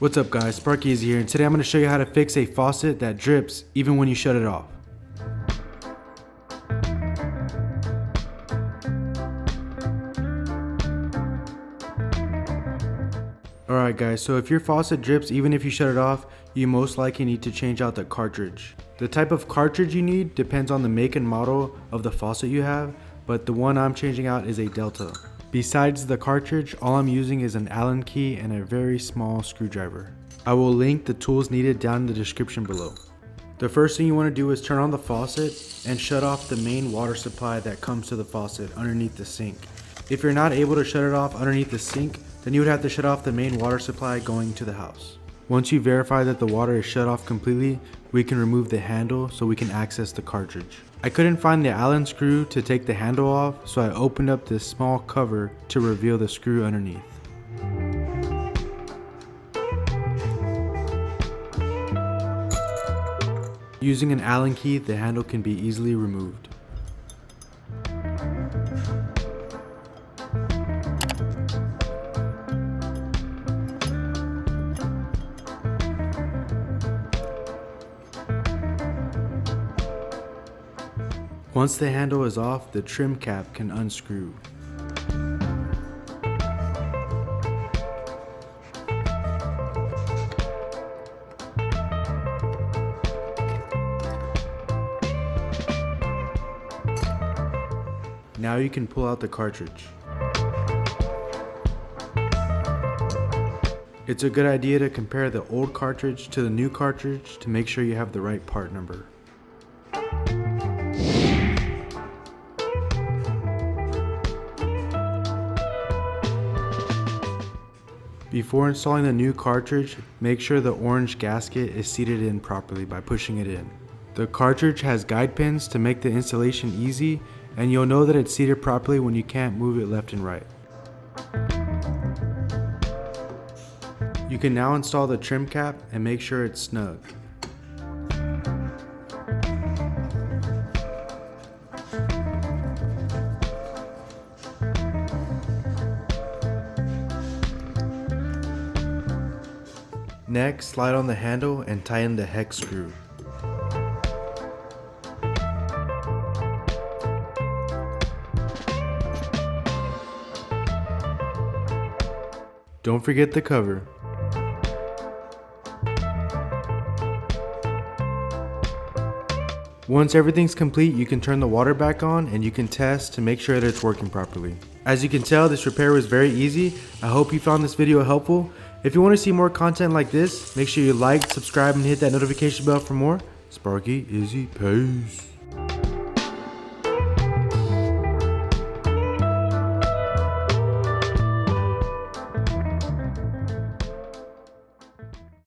What's up guys, Sparky is here, and today I'm going to show you how to fix a faucet that drips even when you shut it off. Alright guys, so if your faucet drips even if you shut it off, you most likely need to change out the cartridge. The type of cartridge you need depends on the make and model of the faucet you have, but the one I'm changing out is a Delta. Besides the cartridge, all I'm using is an Allen key and a very small screwdriver. I will link the tools needed down in the description below. The first thing you want to do is turn on the faucet and shut off the main water supply that comes to the faucet underneath the sink. If you're not able to shut it off underneath the sink, then you would have to shut off the main water supply going to the house. Once you verify that the water is shut off completely, we can remove the handle so we can access the cartridge. I couldn't find the Allen screw to take the handle off, so I opened up this small cover to reveal the screw underneath. Using an Allen key, the handle can be easily removed. Once the handle is off, the trim cap can unscrew. Now you can pull out the cartridge. It's a good idea to compare the old cartridge to the new cartridge to make sure you have the right part number. Before installing the new cartridge, make sure the orange gasket is seated in properly by pushing it in. The cartridge has guide pins to make the installation easy, and you'll know that it's seated properly when you can't move it left and right. You can now install the trim cap and make sure it's snug. Next, slide on the handle and tighten the hex screw. Don't forget the cover. Once everything's complete, you can turn the water back on and you can test to make sure that it's working properly. As you can tell, this repair was very easy. I hope you found this video helpful. If you want to see more content like this, make sure you like, subscribe, and hit that notification bell for more. Sparky Izzy, peace.